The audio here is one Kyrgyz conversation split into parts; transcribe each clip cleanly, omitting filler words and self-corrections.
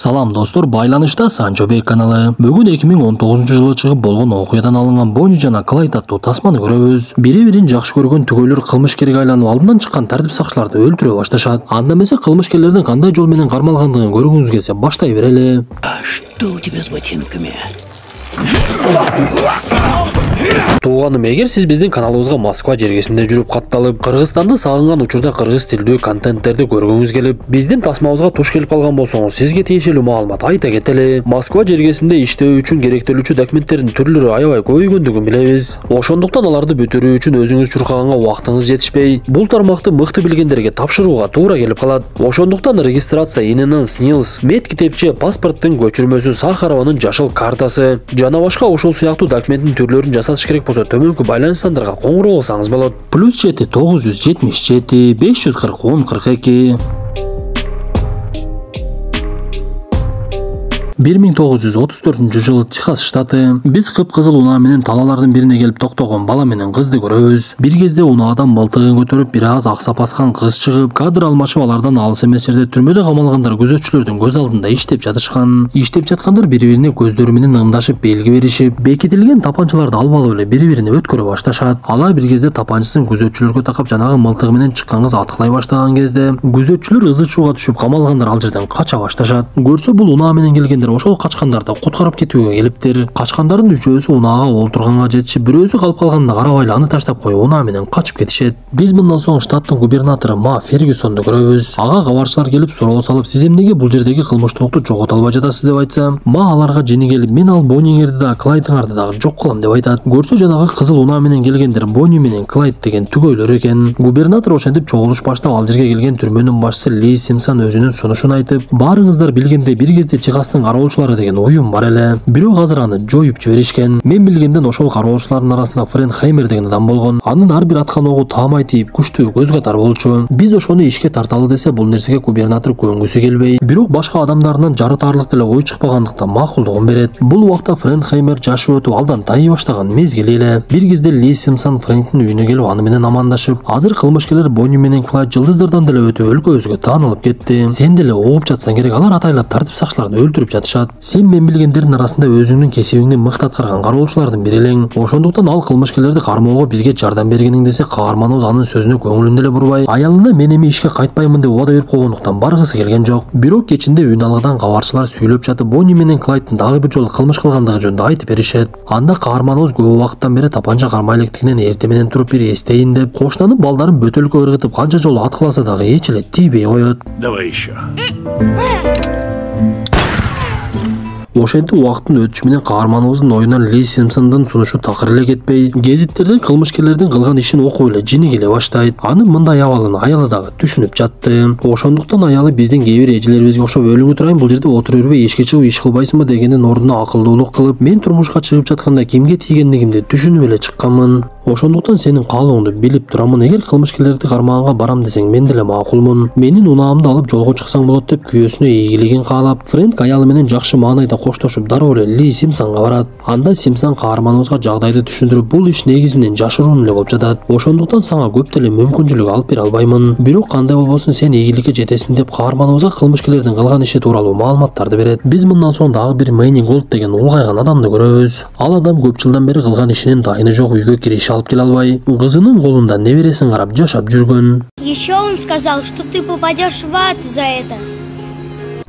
Салам достор, байланышта Санчо Бек каналы. Бүгін 2019 жылы чыгып болгон окуядан алынган Бонни жана Клайд аттуу тасманы көрөбүз. Бири-бирин жакшы көргөн түгөйлөр кылмышкерге айланып алдынан чыккан тартип сакчыларды өлтүрө башташат. Анда эмесе кылмышкерлердин кандай жол менен кармалгандыгын көргүңүз келсе баштай берели. Что у тебя с ботинками? Тууганым, эгер сиз биздин каналыбызга Москва жергесинде жүрүп катталып, Кыргызстанды сагынган учурда кыргыз тилдүү контенттерди көргүңүз келип, биздин тасмабызга туш келип калган болсоңуз, сизге тиешелүү маалымат айта кетели. Москва жергесинде иштөө үчүн керектелүүчү документтердин түрлөрү аябай көбөйгөндүгүн билебиз. Ошондуктан аларды бүтүрүү үчүн өзүңүз чуркаганга убактыңыз жетишпей, бул тармакты мыкты билгендерге тапшырууга туура келип калат. Ошондуктан регистрация ИНН, СНИЛС, мед китепче, паспорттун көчүрмөсү, Сахарованын жашыл картасы жана башка ошол сыяктуу документтин түрлөрүн жасатыш керек болсо төмөнкү байланыш сандарга коңгуроо кылсаңыз болот. +7 977 540 1042. 1934 жылы Техас штаты. Биз кып-кызыл унаа менен талаалардын бирине келип токтогон бала менен кызды көрөбүз. Бир кезде унаадан мылтыгын көтөрүп, бир аз акса баскан кыз чыгып, кадр алмашып алардан алыс эмес жерде түрмөдө камалгандар күзөтчүлөрдүн көз алдында иштеп жатышкан. Иштеп жаткандар бири-бирине көздөрү менен ымдашып, белги беришип, бекитилген тапанчаларды алып алып эле бири-бирине өткөрө башташат. Алар бир кезде тапанчасын күзөтчүлөргө такап, жанагы мылтыгы менен чыккан кыз аткылай баштаган кезде, күзөтчүлөр ызы-чууга түшүп, камалгандар ал жерден кача башташат. Көрсө бул унаа менен келгендер ошол качкандарды куткарып кетүүгө келиптир. Качкандардын үчөөсү унаага олтурганга жетишип, бирөөсү калып калганына карабайлы аны таштап коюп, унаа менен качып кетишет. Биз мындан соң штаттын губернатору Ма Фергюсонду көрөбүз. Ага кабарчылар келип суроо салып, сиз эмнеге бул жердеги кылмыштуулукту жогото албай жатасыз деп айтса, Ма аларга жини келип, мен ал Бонниңерди да, Клайдыңарды дагы жок кылам деп айтат. Көрсө жанагы кызыл унаа менен келгендер Бонни менен Клайд деген түгөйлөр экен. Губернатор ошентип чогулуш баштап, ал жерге келген түрмөнүн башчысы Ли Симпсон өзүнүн сунушун айтып, баарыңыздар билгендей бир кезде Техастын кароолчулары деген уюм бар эле. Бирок азыр аны жоюп жиберишкен. Мен билгенден ошол кароолчулардын арасында Фрэнк Хеймер деген адам болгон. Анын ар бир аткан огу таамай тийип, күчтүү көз катар болчу. Биз ошону ишке тарталы десе, бул нерсеге губернатор көнгүсү келбей, бирок башка адамдарынан жарытарлык деле ой чыкпагандыктан макулдугун берет. Бул убакта Фрэнк Хеймер жашы өтүп алдан тайый баштаган мезгили эле. Бир кезде Ли Симпсон Фрэнктин үйүнө келип, аны менен амандашып, азыр кылмышкерлер Бонни менен Клайд жылдыздардан деле өтүп өлкөбүзгө таанылып кетти. Сен деле угуп жатсаң керек, алар атайлап тартип сакчыларды өлтүрүп жатышат. Сен мен билгендердин арасында өзүңдүн кесибиңди мыкты аткарган кароолчулардын бири элең. Ошондуктан ал кылмышкерлерди кармоого бизге жардам бергениң десе, каарманыбыз анын сөзүнө көңүлүн деле бурбай, аялына мен эми ишке кайтпаймын деп убада берип койгондуктан баргысы келген жок. Бирок кечинде үн алгыдан кабарчылар сүйлөп жатып, Бонни менен Клайдтын дагы бир жолу кылмыш кылгандыгы жөнүндө айтып беришет. Анда каарманыбыз көп убакыттан бери тапанча кармай электигинен эртең менен туруп бир эстейин деп, кошунанын балдарын бөтөлкө ыргытып канча жолу аткыласа дагы эч эле тийбей коет. Давай еще. Ошентип убакыттын өтүшү менен каарманыбыздын оюнан Ли Симпсондун сунушу такыр эле кетпей, гезиттерден кылмышкерлердин кылган ишин окуп эле жини келе баштайт. Анын мындай абалын аялы дагы түшүнүп жатты. Ошондуктан аялы биздин кээ бир эжелерибизге окшоп, өлүңү турайын, бул жерде отура бербей эшикке чыгып иш кылбайсыңбы дегендин ордуна акылдуулук кылып, мен турмушка чыгып жатканда кимге тийгендигимди түшүнүп эле чыкканмын. Ошондуктан сенин каалооңду билип турамын. Эгер кылмышкерлерди кармаганга барам десең, мен деле макулмун. Менин унаамды алып жолго чыксаң болот деп күйөөсүнө ийгилигин каалап, Фрэнк аялы менен жакшы маанайда коштошуп дароо эле Ли Симпсонго барат. Анда Симпсон каарманыбызга жагдайды түшүндүрүп, бул иш негизинен жашыруун эле болуп жатат. Ошондуктан сага көп деле мүмкүнчүлүк алып бере албаймын. Бирок кандай болбосун сен ийгиликке жетесиң деп каарманыбызга кылмышкерлердин кылган иши тууралуу маалыматтарды берет. Биз мындан соң дагы бир Мэйни Голд деген улгайган адамды көрөбүз. Ал адам көп жылдан бери кылган ишинин дайыны жок, үйгө кириш алып келе албай, кызынын колунда небересин карап жашап жүргөн. Еще он сказал, что ты попадешь в ад за это.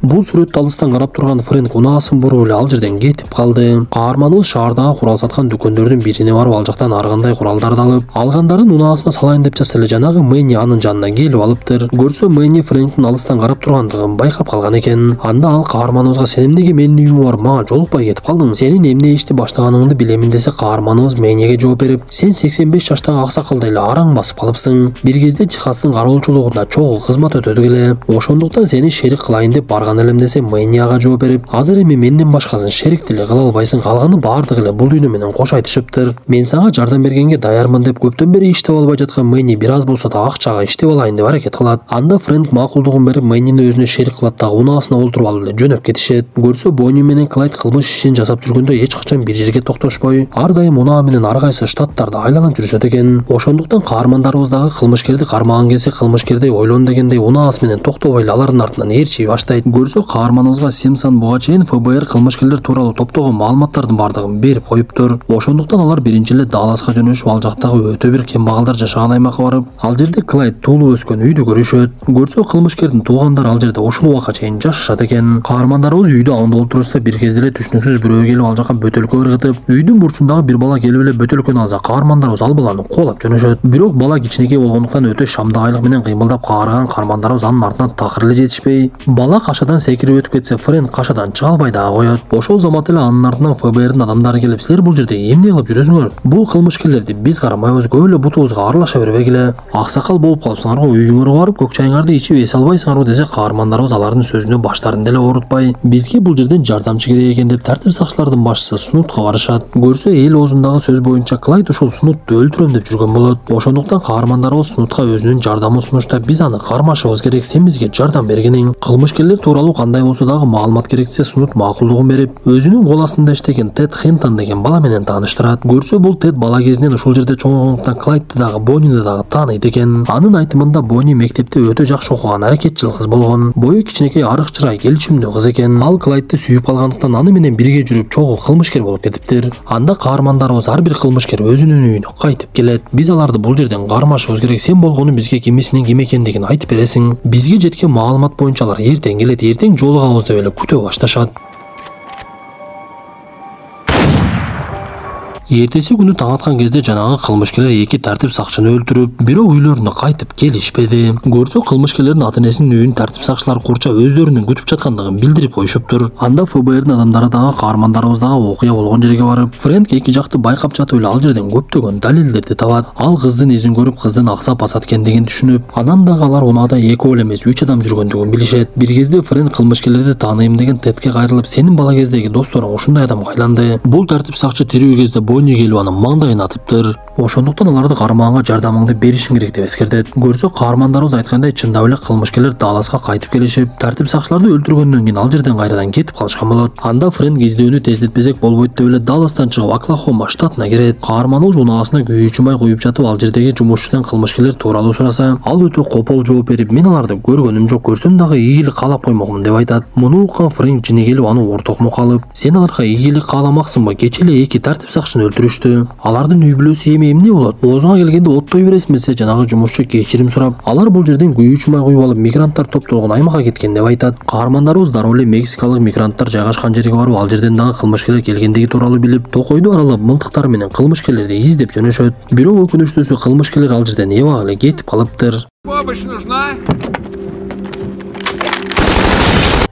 Бул сүрөттү алыстан карап турган Фрэнк унаасын буруп эле ал жерден кетип калды. Каарманыбыз шаардагы курал саткан дүкөндөрдүн бирине барып, ал жактан ар кандай куралдарды алып, алгандарын унаасына салайын деп жатса эле жанагы Мэйни анын жанына келип алыптыр. Көрсө Мэйни Фрэнктин алыстан карап тургандыгын байкап калган экен. Анда ал каарманыбызга, сен эмнеге менин үйүмө барып мага жолукпай кетип калдың? Сенин эмне ишти баштаганыңды билемин десе, каарманыбыз Мэйниге жооп берип, сен 85 жаштагы аксакалдай эле араң басып калыпсың. Бир кезде Техастын кароолчулугунда чогуу кызмат өтөдүк эле. Ошондуктан сени шерик кылайын деп барган элем десе, Мэйни ага жооп берип, азыр эми менден башкасын шерик деле кыла албайсың, калганы баардыгы эле бул дүйнө менен кош айтышыптыр. Мен сага жардам бергенге даярмын деп көптөн бери иштеп албай жаткан Мэйни бир аз болсо да акчага иштеп алайын деп аракет кылат. Анда Фрэнк макулдугун берип, Мэйнини өзүнө шерик кылат дагы унаасына олтуруп алып эле жөнөп кетишет. Көрсө Бонни менен Клайд кылмыш ишин жасап жүргөндө эч качан бир жерге токтошпой, ар дайым унаа менен ар кайсы штаттарды айланып жүрүшөт экен. Ошондуктан каармандарыбыз дагы кылмышкерди кармаган келсе, кылмышкердей ойлон дегендей унаасы менен токтобой эле алардын артынан ээрчий баштайт. Көрсө каарманыбызга Симпсон буга чейин ФБР кылмышкерлер тууралуу топтогон маалыматтардын бардыгын берип коюптур. Ошондуктан алар биринчи эле Далласка жөнөшүп ал жактагы өтө бир кембагалдар жашаган аймакка барып, ал жерде Клайд туулуп өскөн үйдү көрүшөт. Көрсө кылмышкердин туугандары ал жерде ушул убакка чейин жашашат экен. Каармандарыбыз үйдө аңды олтурушса бир кезде эле түшүнүксүз бирөө келип ал жака бөтөлкө ыргытып, үйдүн бурчундагы бир бала келип эле бөтөлкөнү алса, каармандарыбыз ал баланы куалап жөнөшөт. Бирок бала кичинекей болгондуктан өтө шамдагайлык менен кыймылдап каарыган каармандарыбыз анын артынан такыр эле жетишпей, бала кашадан секирип өтүп кетсе, Фрэнк кашадан чыга албай дагы коет. Ошол замат эле анын артынан ФБРдин адамдары келип, силер бул жерде эмне кылып жүрөсүңөр? Бул кылмышкерлерди биз карамайбыз, көп эле бутубузга аралаша бербегиле. Аксакал болуп калыпсыңарбы, үйүңөргө барып көк чайыңарды ичип эс албайсыңарбы десе, каармандарыбыз алардын сөзүнө баштарын деле оорутпай, бизге бул жерден жардамчы керек экен деп тартип сакчылардын башчысы Снутка барышат. Көрсө эл оозундагы сөз боюнча Клайд ушул Снутту өлтүрөм деп жүргөн болот. Ошондуктан каармандарыбыз Снутка өзүнүн жардамын сунуштап, биз аны кармашыбыз керек, сен бизге жардам бергениң. Кылмышкерлер тууралуу кандай болсо дагы маалымат керексе, Снут макулдугун берип, өзүнүн кол астында иштеген Тед Хинтон деген бала менен тааныштырат. Көрсө бул Тед бала кезинен ушул жерде чоңойгондуктан Клайдты дагы Боннини дагы тааныйт экен. Анын айтымында Бонни мектепте өтө жакшы окуган, аракетчил кыз болгон. Бою кичинекей, арык чырай, келишимдүү кыз экен. Ал Клайдты сүйүп калгандыктан аны менен бирге жүрүп чогуу кылмышкер болуп кетиптир. Анда каармандарыбыз ар бир кылмышкер өзүнүн үйүнө кайтып келет. Биз аларды бул жерден кармашыбыз керек, сен болгону бизге кимисинин ким экендигин айтып бересиң. Бизге жеткен маалымат боюнча алар эртең келет, эртең жолугабыз деп эле күтө башташат. Эртеси күнү таң аткан кезде жанагы кылмышкерлер эки тартип сакчыны өлтүрүп, бирок үйлөрүнө кайтып келишпеди. Көрсө кылмышкерлердин ата-энесинин үйүн тартип сакчылар курчап өздөрүнүн күтүп жаткандыгын билдирип коюшуптур. Анда ФБРдин адамдары дагы каармандарыбыз дагы окуя болгон жерге барып, Фрэнк эки жакты байкап жатып эле ал жерден көптөгөн далилдерди табат. Ал кыздын изин көрүп, кыздын аксап басат экендигин түшүнүп, анан дагы алар унаада экөө эле эмес 3 адам жүргөндүгүн билишет. Бир кезде Фрэнк кылмышкерлерди тааныйм деген Тедке кайрылып, сенин бала кездеги досторуң ушундай адамга айланды. Бул тартип сакчы тирүү кезде Бонни келип анын маңдайын атыптыр. Ошондуктан аларды кармаганга жардамыңды беришиң керек деп эскертет. Көрсө каармандарыбыз айткандай чындап эле кылмышкерлер Далласка кайтып келишип, тартип сакчыларды өлтүргөндөн кийин ал жерден кайрадан кетип калышкан болот. Анда Фрэнк издөөнү тездетпесек болбойт деп эле Далластан чыгып Оклахома штатына кирет. Каарманыбыз унаасына күйүүчү май куюп жатып, ал жердеги жумушчудан кылмышкерлер тууралуу сураса, ал өтө копол жооп берип, мен аларды көргөнүм жок, көрсөм дагы ийгилик каалап коймокмун деп айтат. Муну уккан Фрэнк жини келип аны ортокмо калып, сен аларга ийгилик кааламаксыңбы? Кечээ эле эки тартип сакчыны өлтүрүштү. Алардын үй бүлөсү эмне болот? Оозуңа келгенде оттой бересиң десе, жанагы жумушчу кечирим сурап, алар бул жерден күйүүчү май куюп алып мигранттар топтолгон аймакка кеткен деп айтат. Каармандарыбыз дароо эле мексикалык мигранттар жайгашкан жерге барып, ал жерден дагы кылмышкерлер келгендиги тууралуу билип, токойду аралап мылтыктары менен кылмышкерлерди издеп жөнөшөт. Бирок өкүнүчтүүсү кылмышкерлер ал жерден эбак эле кетип калыптыр. Помощь нужна?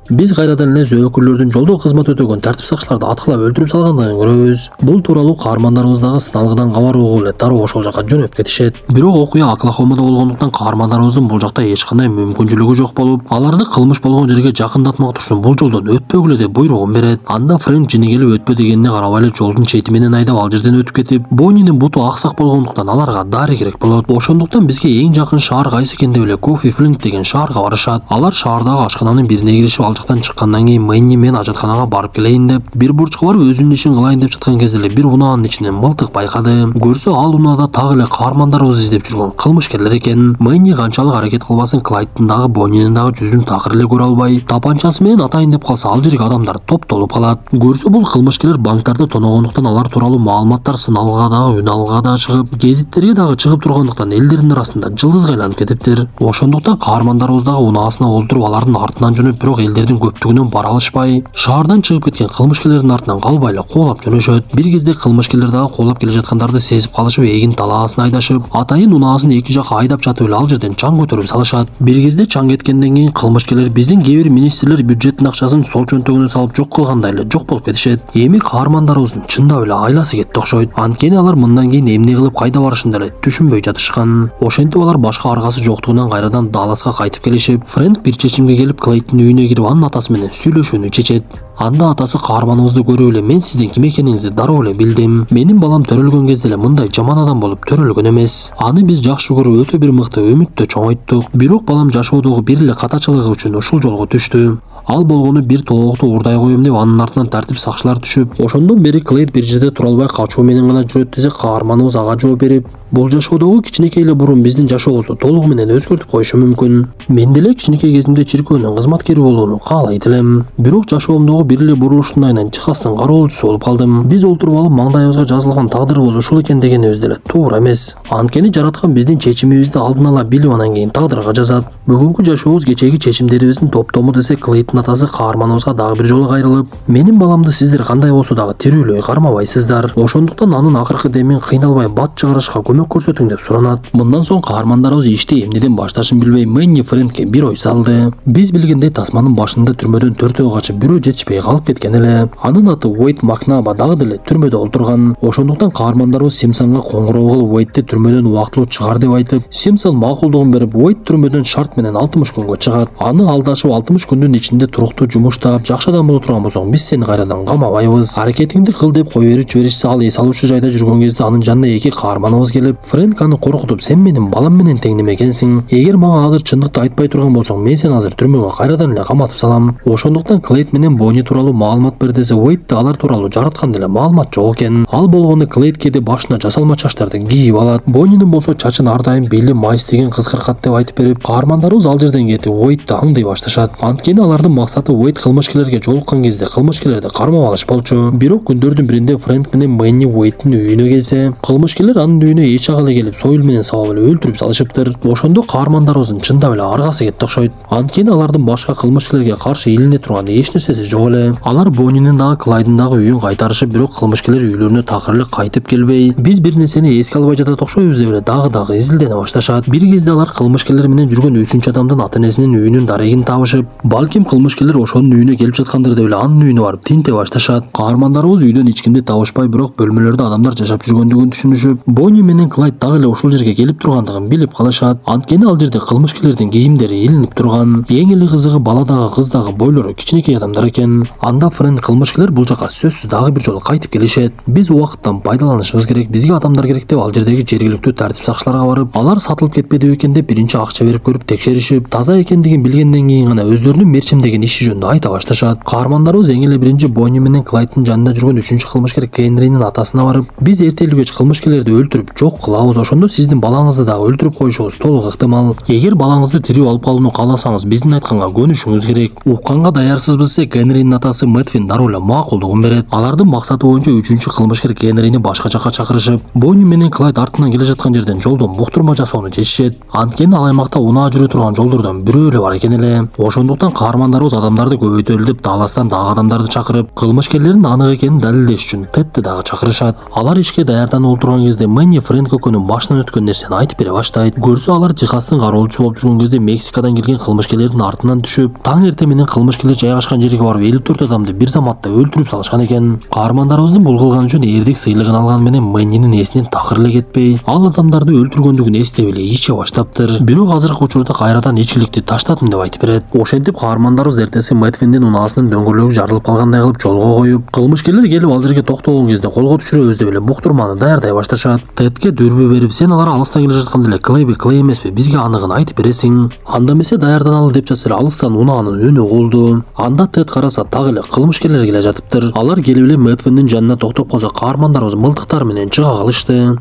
Биз кайрадан эле зөөкүрлөрдүн жолдо кызмат өтөгөн тартип сакчыларды аткылап өлтүрүп салгандыгын көрөбүз. Бул тууралуу каармандарыбыз дагы сыналгыдан кабар угуп эле дароо ошол жака жөнөп кетишет. Бирок окуя Оклахомада болгондуктан каармандарыбыздын бул жакта эч кандай мүмкүнчүлүгү жок болуп, аларды кылмыш болгон жерге жакындатмак турсун, бул жолдон өтпөгүлө деп буйругун берет. Анда Фрэнк жини келип өтпө дегенине карабай эле жолдун чети менен айдап ал жерден өтүп кетип, Боннинин буту аксак болгондуктан аларга дари керек болот. Ошондуктан бизге эң жакын шаар кайсы экен деп эле Кофи Флинт деген шаарга барышат. Алар шаардагы ашкананын бирине киришип, ал жактан чыккандан кийин Мэнни мен ажатканага барып келейин деп, бир бурчка барып өзүнүн ишин кылайын деп жаткан кезде эле бир унаанын ичинен мылтык байкады. Көрсө ал унаада так эле каармандарыбыз издеп жүргөн кылмышкерлер экен. Мэнни канчалык аракет кылбасын, Клайдтын дагы Боннинин дагы жүзүн такыр эле көрө албай, тапанчасы менен атайын деп калса, ал жерге адамдар топтолуп калат. Көрсө бул кылмышкерлер банктарды тоногондуктан алар тууралуу маалыматтар сыналга дагы, үн алга дагы чыгып, гезиттерге дагы чыгып тургандыктан элдердин арасында жылдызга айланып кетиптир. Ошондуктан каармандарыбыз дагы унаасына олтуруп алардын артынан жөнөп, бирок элдердин көптүгүнөн бара алышпай, шаардан чыгып кеткен кылмышкерлердин артынан калбай эле куалап жөнөшөт. Бир кезде кылмышкерлер дагы куалап келе жаткандарды сезип калышып, эгин талаасын айдашып, атайын унаасын эки жака айдап жатып эле ал жерден чаң көтөрүп салышат. Бир кезде чаң кеткенден кийин кылмышкерлер биздин кээ бир министрлер бюджеттин акчасын сол чөнтөгүнө салып жок кылгандай эле жок болуп кетишет. Эми каармандарыбыздын чындап эле айласы кетти окшойт. Анткени алар мындан кийин эмне кылып кайда барышын деле түшүнбөй жатышкан. Ошентип алар башка аргасы жоктугунан кайрадан Далласка кайтып келишип, Фрэнк бир чечимге келип Клейдтин үйүнө кирип анын атасы менен сүйлөшүүнү чечет. Анда атасы каарманыбызды көрүп эле, мен сиздин ким экениңизди дароо эле билдим. Менин балам төрөлгөн кезде эле мындай жаман адам болуп төрөлгөн эмес. Аны биз жакшы көрүп өтө бир мыкты үмүттө чоңойттук. Бирок балам жашоодогу бир эле катачылыгы үчүн ушул жолго түштү. Ал болгону бир толокту урдай коем деп анын артынан тартип сакчылар түшүп, ошондон бери Клейд бир жерде тура албай качуу менен гана жүрөт десе, каарманыбыз ага жооп берип, Бул жашоодогу кичинекей эле бурун биздин жашообузду толугу менен өзгөртүп коюшу мүмкүн. Мен деле кичинекей кезимде чиркөөнүн кызматкери болууну каалайт элем. Бирок жашоомдогу бир эле бурулуштун айынан жыхастын кароолчусу болуп калдым. Биз олтуруп алып маңдайыбызга жазылган тагдырыбыз ушул экен дегенибиз деле туура эмес. Анткени жараткан биздин чечимибизди алдын ала билип анан кийин тагдырга жазат. Бүгүнкү жашообуз кечеги чечимдерибиздин топтому десе Клейдин атасы каарманыбызга дагы бир жолу кайрылып, менин баламды сиздер кандай болсо дагы тирүүлөй кармабайсыздар. Ошондуктан анын акыркы демин кыйналбай бат чыгарышка көмөк көрсөтүң деп суранат. Мындан соң каармандарыбыз ишти эмнеден башташын билбей Мэнни Фрэнкке бир ой салды. Биз билгендей тасманын башында түрмөдөн төртөө качып бирөө жетишпей калып кеткен эле. Анын аты Уэйд Макнаба дагы деле түрмөдө олтурган. Ошондуктан каармандарыбыз Симпсонго коңгуроо кылып Уэйдти түрмөдөн убактылуу чыгар деп айтып, Симпсон макулдугун берип Уэйд түрмөдөн шарт менен 60 күнгө чыгат. Аны алдашып 60 күндүн ичинде туруктуу жумуштап, жакшы адам боло турган болсоң, биз сени кайрадан камабайбыз. Аракетиңди кыл деп кое берип жиберишсе, ал эс алуучу жайда жүргөн кезде анын жанына эки каарманыбыз келип, Фрэнк аны коркутуп, сен менин балам менен тең неме экенсиң. Эгер мага азыр чындыкты айтпай турган болсоң, мен сени азыр түрмөгө кайрадан эле каматып салам. Ошондуктан Клейд менен Бонни тууралуу маалымат бер десе, Уэйдти алар тууралуу жараткан деле маалымат жок экен. Ал болгону Клейд кээде башына жасалма чачтарды кийип алат. Боннинин болсо чачын ар дайым белли майс деген кыскыркат деп айтып берип, каармандарыбыз ал жерден кетип Уэйдти аңдый башташат. Анткени алардын максаты Уэйд кылмышкерлерге жолуккан кезде кылмышкерлерди кармап алыш болчу. Бирок күндөрдүн биринде Фрэнк менен Мэнни Уэйдтин үйүнө келсе, кылмышкерлер анын үйүнө эч ага эле келип, союл менен сабап эле өлтүрүп салышыптыр. Ошондо каармандарыбыздын чындап эле аргасы кетти окшойт. Анткени алардын башка кылмышкерлерге каршы илине турган эч нерсеси жок эле. Алар Боннинин дагы Клайдын дагы үйүн кайтарышып, бирок кылмышкерлер үйлөрүнө такыр эле кайтып келбей, биз бир нерсени эске албай жатат окшойбуз деп эле дагы изилдене башташат. Бир кезде алар кылмышкерлер менен жүргөн үчүнчү адамдын ата-энесинин үйүнүн дарегин табышып, балким кылмышкерлер ошонун үйүнө келип жаткандыр деп эле анын үйүнө барып тинте башташат. Каармандарыбыз үйдөн эч кимди табышпай, бирок бөлмөлөрдө адамдар жашап жүргөндүгүн түшүнүшүп, Бонни менен Клайд дагы эле ушул жерге келип тургандыгын билип калышат. Анткени ал жерде кылмышкерлердин кийимдери илинип турган. Эң эле кызыгы, бала дагы кыз дагы бойлору кичинекей адамдар экен. Анда Фрэнк кылмышкерлер бул жака сөзсүз дагы бир жолу кайтып келишет. Биз убакыттан пайдаланышыбыз керек, бизге адамдар керек деп ал жердеги жергиликтүү тартип сакчыларга барып, алар сатылып кетпеди экен деп биринчи акча берип көрүп текшеришип, таза экендигин билгенден кийин гана өздөрүнүн мерчемдеген иши жөнүндө айта башташат. Каармандарыбыз эң эле биринчи Бонни менен Клайдтын жанында жүргөн үчүнчү кылмышкер Генринин атасына барып, биз эртелүү кеч кылмышкерлерди өлтүрүп жок кылабыз, ошондо сиздин балаңызды дагы өлтүрүп коюшубуз толук ыктымал. Эгер балаңызды тирүү алып калууну кааласаңыз, биздин айтканга көнүшүңүз керек. Укканга даярсызбыз десе, Генринин атасы Мэтфин дароо эле макулдугун берет. Алардын максаты боюнча үчүнчү кылмышкер Генрини башка жакка чакырышып, Бонни менен Клайд артынан келе жаткан жерден жолдон буктурма жасоону чечишет. Анткени ал аймакта унаа жүрө турган жолдордон бирөө эле бар экен эле. Ошондуктан каармандарыбыз адамдарды көбөйтөлү деп Далластан дагы адамдарды чакырып, кылмышкерлердин анык экенин далилдеш үчүн Тедди дагы чакырышат. Алар ишке даярданып олтурган кезде Мэнни Фрэнк экөөнүн башынан өткөн нерсени айтып бере баштайт. Көрсө алар жихастын кароолчусу болуп жүргөн кезде Мексикадан келген кылмышкерлердин артынан түшүп, таң эрте менен кылмышкерлер жайгашкан жерге барып 54 адамды бир заматта өлтүрүп салышкан экен. Каармандарыбыздын бул кылганы үчүн эрдик сыйлыгын алган менен Мэннинин эсинен такыр эле кетпей, ал адамдарды өлтүргөндүгүн эстеп эле иче баштаптыр. Бирок азыркы учурда кайрадан ичкиликти таштадым деп айтып берет. Ошентип каармандарыбыз эртеси Мэтфиндин унаасынын дөңгөлөгү жарылып калгандай кылып жолго коюп, кылмышкерлер келип ал жерге токтогон кезде колго түшүрөбүз деп эле буктурманы даярдай башташат. Тедке дүрбү берип, сен алар алыстан келе жаткан деле Клей эмеспи, бизге аныгын айтып бересиң. Анда эмесе даярданалы деп жатса эле алыстан унаанын үнү угулду. Анда Тед караса так эле кылмышкерлер келе жатыптыр. Алар келип эле Мэтфиндин жанына токтоп калса, каармандарыбыз мылтыктары менен чыга калышты.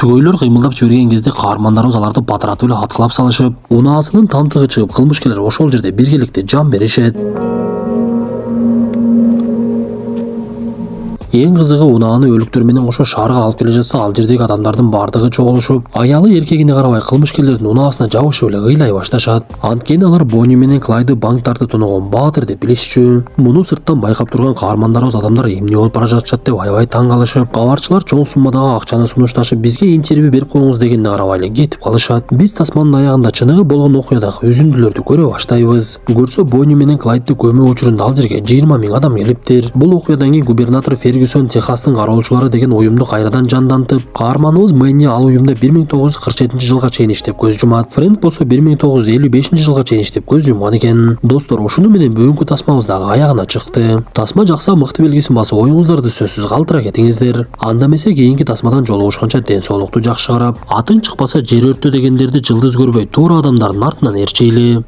Түгөйлөр кыймылдап жиберген кезде каармандарыбыз аларды батыратып эле аткылап салышып, унаасынын тамтыгы чыгып, кылмышкерлер ошол жерде биргеликте жан беришет. Эң кызыгы, унааны өлүктөр менен кошо шаарга алып келе жатса, ал жердеги адамдардын бардыгы чогулушуп, аялы эркегине карабай кылмышкерлердин унаасына жабышып эле ыйлай башташат. Анткени алар Бонни менен Клайды банктарды тоногон баатыр деп билишчү. Муну сырттан байкап турган каармандарыбыз адамдар эмне болуп бара жатышат деп аябай таң калышып, кабарчылар чоң суммадагы акчаны сунушташып, бизге интервью берип коюңуз дегенди карабай эле кетип калышат. Биз тасманын аягында чыныгы болгон окуядагы үзүндүлөрдү көрө баштайбыз. Көрсө, Бонни менен Клайдты көмүү учурунда ал жерге 20 000 адам келиптир. Бул окуядан кийин губернатор Техастын кароолчулары деген уюмду кайрадан жандантып, каарманыбыз Мэнни ал уюмда 1947 жылга чейин иштеп көз жумат. Фрэнк болсо 1955 жылга чейин иштеп көз жумган экен. Достор, ушуну менен бүгүнкү тасмабыз дагы аягына чыкты. Тасма жакса мыкты белгисин басып, оюңуздарды сөзсүз калтыра кетиңиздер. Анда эмесе кийинки тасмадан жолугушканча ден соолукту жакшы карап, атың чыкпаса жер өрттө дегендерди жылдыз көрбөй, туура адамдардын артынан ээрчейли.